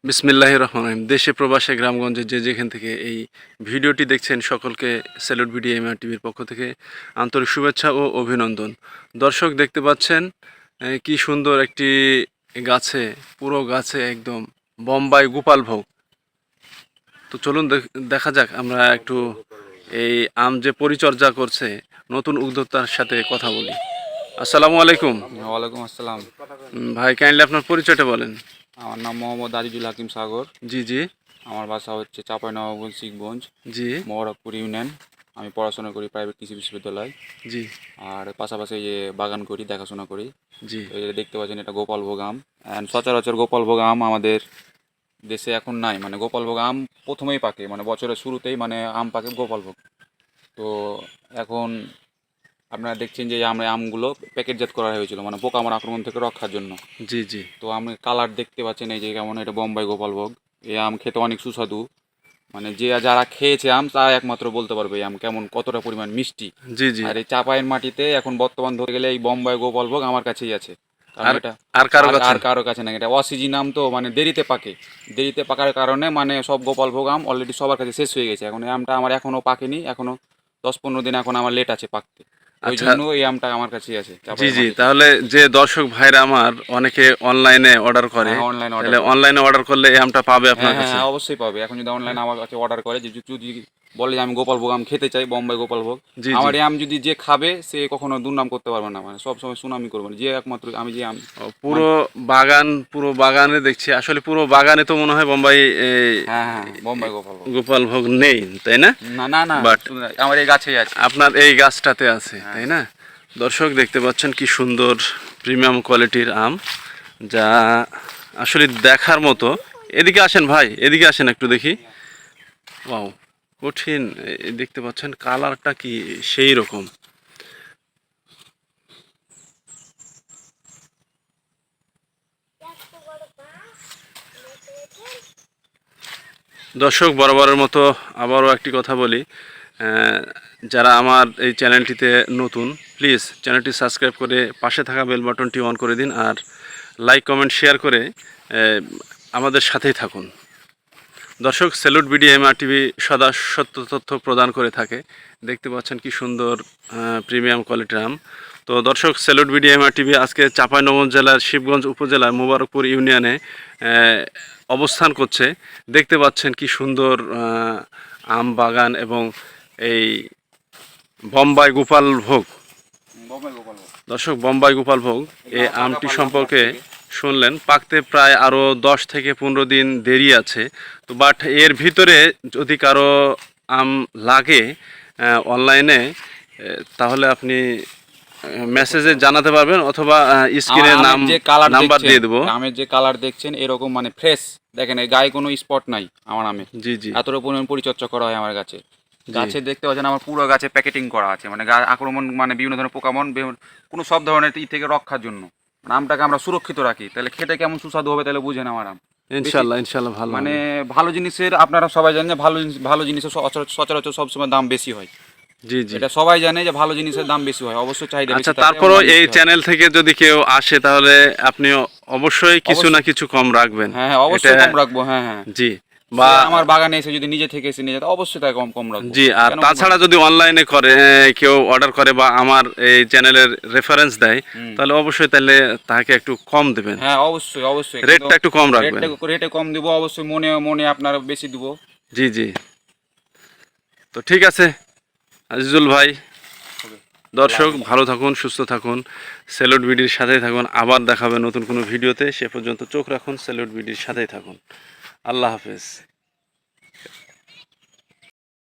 বিসমিল্লাহির রহমানির রহিম। দেশে প্রবাসে গ্রামগঞ্জে যে যেখান থেকে এই ভিডিওটি দেখছেন সকলকে স্যালুট ভিডিও এমআর টিভির পক্ষ থেকে আন্তরিক শুভেচ্ছা ও অভিনন্দন। দর্শক দেখতে পাচ্ছেন কি সুন্দর একটি গাছে, পুরো গাছে একদম বোম্বাই গোপালভোগ। তো চলুন দেখা যাক আমরা একটু এই আম যে পরিচর্যা করছে নতুন উদ্যোক্তার সাথে কথা বলি। আসসালামু আলাইকুম। ওয়ালাইকুম আসসালাম। ভাই কাইন্ডলি আপনার পরিচয়টা বলেন। আমার নাম মোহাম্মদ আজিজুল হাকিম সাগর। জি জি আমার বাসা হচ্ছে চাঁপাইনবাবগঞ্জ শিখগঞ্জ, জি মোবারকপুর ইউনিয়ন। আমি পড়াশোনা করি প্রাইভেট কৃষি বিশ্ববিদ্যালয়। জি আর পাশাপাশি এই যে বাগান করি, দেখাশোনা করি। জি তো এই যে দেখতে পাচ্ছেন, এটা গোপালভোগ আম। অ্যান্ড সচরাচর গোপালভোগ আম আমাদের দেশে এখন নাই। মানে গোপালভোগ আম প্রথমেই পাকে, মানে বছরের শুরুতেই মানে আম পাকে গোপালভোগ। তো এখন আপনারা দেখছেন যে আমরা আমগুলো প্যাকেটজাত করা হয়েছিল, মানে পোকামাকড় আক্রমণ থেকে রক্ষার জন্য। জি জি তো আমি কালার দেখতে পাচ্ছেন এই যে কেমন, এটা বোম্বাই গোপালভোগ। এই আম খেতে অনেক সুস্বাদু। মানে যে যারা খেয়েছে আম তারা একমাত্র বলতে পারবে এই আম কেমন, কতটা পরিমাণ মিষ্টি। জি জি আর এই চাপাইয়ের মাটিতে এখন বর্তমান ধরে গেলে এই বোম্বাই গোপালভোগ আমার কাছেই আছে। কারণ আর এটা আর কারো আর কাছে আর কারো কাছে না। এটা অসিজন আম, তো মানে দেরিতে পাকে। দেরিতে পাকার কারণে মানে সব গোপালভোগ আম অলরেডি সবার কাছে শেষ হয়ে গেছে। এখন এই আমটা আমার এখনও পাকেনি, এখনও 10-15 দিন এখন আমার লেট আছে পাকতে। ওই আচ্ছা। জন্য এই আমটা আমার কাছেই আছে জি চাপাইয়ের জি মাটিতে। তাহলে যে দর্শক ভাইরা আমার অনেকে অনলাইনে অর্ডার করে, হ্যাঁ, অনলাইন অর্ডার তাহলে করে। অনলাইনে অর্ডার করলে এই আমটা পাবে হ্যাঁ আপনার হ্যাঁ কাছে। হ্যাঁ, অবশ্যই পাবে। এখন যদি অনলাইনে আমার কাছে অর্ডার করে, যে যদি বলে যে আমি গোপালভোগ আম খেতে চাই, বোম্বাই গোপালভোগ, জি জি আমার এই আম যদি যে খাবে সে কখনো দুর্নাম করতে পারবে না। মানে সব সময় সুনামি করবে না। যে একমাত্র আমি যে আম পুরো মানে বাগান, পুরো বাগানে দেখছি আসলে পুরো বাগানে তো মনে হয় বোম্বাই হ্যাঁ হ্যাঁ, বোম্বাই গোপালভোগ। গোপাল ভোগ নেই, তাই না? না না না, বাট আমার এই গাছেই আছে। আপনার এই গাছটাতে আছে, হ্যাঁ তাই না? দর্শক দেখতে পাচ্ছেন কি সুন্দর প্রিমিয়াম কোয়ালিটির আম, যা আসলে দেখার মতো। এদিকে আসেন ভাই, এদিকে আসেন একটু দেখি। ওয়াও, কঠিন। দেখতে পাচ্ছেন কালারটা কি সেই রকম। দর্শক বরাবরের মতো আবারও একটি কথা বলি, যারা আমার এই চ্যানেলটিতে নতুন, প্লিজ চ্যানেলটি সাবস্ক্রাইব করে পাশে থাকা বেল বাটনটি অন করে দিন, আর লাইক কমেন্ট শেয়ার করে আমাদের সাথেই থাকুন। দর্শক, স্যালুট বিডি এমআর টিভি সদা সত্য তথ্য প্রদান করে থাকে। দেখতে পাচ্ছেন কি সুন্দর প্রিমিয়াম কোয়ালিটির আম। তো দর্শক, স্যালুট বিডি এমআর টিভি আজকে চাঁপাইনবাবগঞ্জ জেলার শিবগঞ্জ উপজেলার মোবারকপুর ইউনিয়নে অবস্থান করছে। দেখতে পাচ্ছেন কি সুন্দর আম বাগান এবং এই বোম্বাই গোপাল ভোগ। বোম্বাই গোপালভোগ। দর্শক, বোম্বাই গোপাল ভোগ এই আমটি সম্পর্কে শুনলেন, পাকতে প্রায় আরও 10 থেকে 15 দিন দেরি আছে। তো বাট এর ভিতরে যদি কারো আম লাগে অনলাইনে, তাহলে আপনি মেসেজে জানাতে পারবেন, অথবা স্ক্রিনে যে কালার নাম্বার দেখছেন, দিয়ে দেবো। আমের যে কালার দেখছেন এরকম মানে ফ্রেশ। দেখেন এই গায়ে কোনো স্পট নাই আমার আমে। জি জি এতটা পরিমাণ পরিচর্যা করা হয় আমার গাছে। জি গাছে দেখতে পাচ্ছেন আমার পুরো গাছে প্যাকেটিং করা আছে, মানে আক্রমণ, মানে বিভিন্ন ধরনের পোকামন, কোনো সব ধরনের ই থেকে রক্ষার জন্য। মানে আমটাকে আমরা সুরক্ষিত রাখি, তাহলে খেতে কেমন সুস্বাদু হবে তাহলে বুঝেন আমার আম। বেশি ইনশাল্লাহ ইনশাল্লাহ ভালো মানে হবে। ভালো জিনিসের, আপনারা সবাই জানেন যে ভালো জিনিসের সচরাচর সবসময় দাম বেশি হয়। জি জি এটা সবাই জানে যে ভালো জিনিসের দাম বেশি হয়, অবশ্যই চাহিদা বেশি আচ্ছা, থাকে এবং তারপরও দাম এই বেশি হয়। চ্যানেল থেকে যদি কেউ আসে তাহলে আপনি অবশ্যই কিছু না অবশ্যই। কিছু কম রাখবেন। হ্যাঁ হ্যাঁ, এটা অবশ্যই কম রাখবো। হ্যাঁ হ্যাঁ, জি, সে বা আমার বাগানে এসে যদি নিজে থেকে এসে নিয়ে যেত অবশ্যই তাই কম কম রাখবো। জি, আর কেন কম তাছাড়া রাখবো? যদি অনলাইনে করে কেউ অর্ডার করে বা আমার এই চ্যানেলের রেফারেন্স দেয়, হুম। তাহলে অবশ্যই তাহলে তাকে একটু কম দেবেন, হ্যাঁ, অবশ্যই অবশ্যই, কিন্তু রেটটা একটু কম রাখবেন। রেটে কম দিব অবশ্যই, মনে মনে আপনার বেশি দিব। জি জি, তো ঠিক আছে আজিজুল ভাই। হবে। আল্লাহ দর্শক হাফেজ। ভালো থাকুন, সুস্থ থাকুন, স্যালুট বিডির সাথেই থাকুন। আবার দেখাবে নতুন কোনো ভিডিওতে, সে পর্যন্ত চোখ রাখুন, স্যালুট বিডির সাথেই থাকুন। আল্লাহ হাফেজ।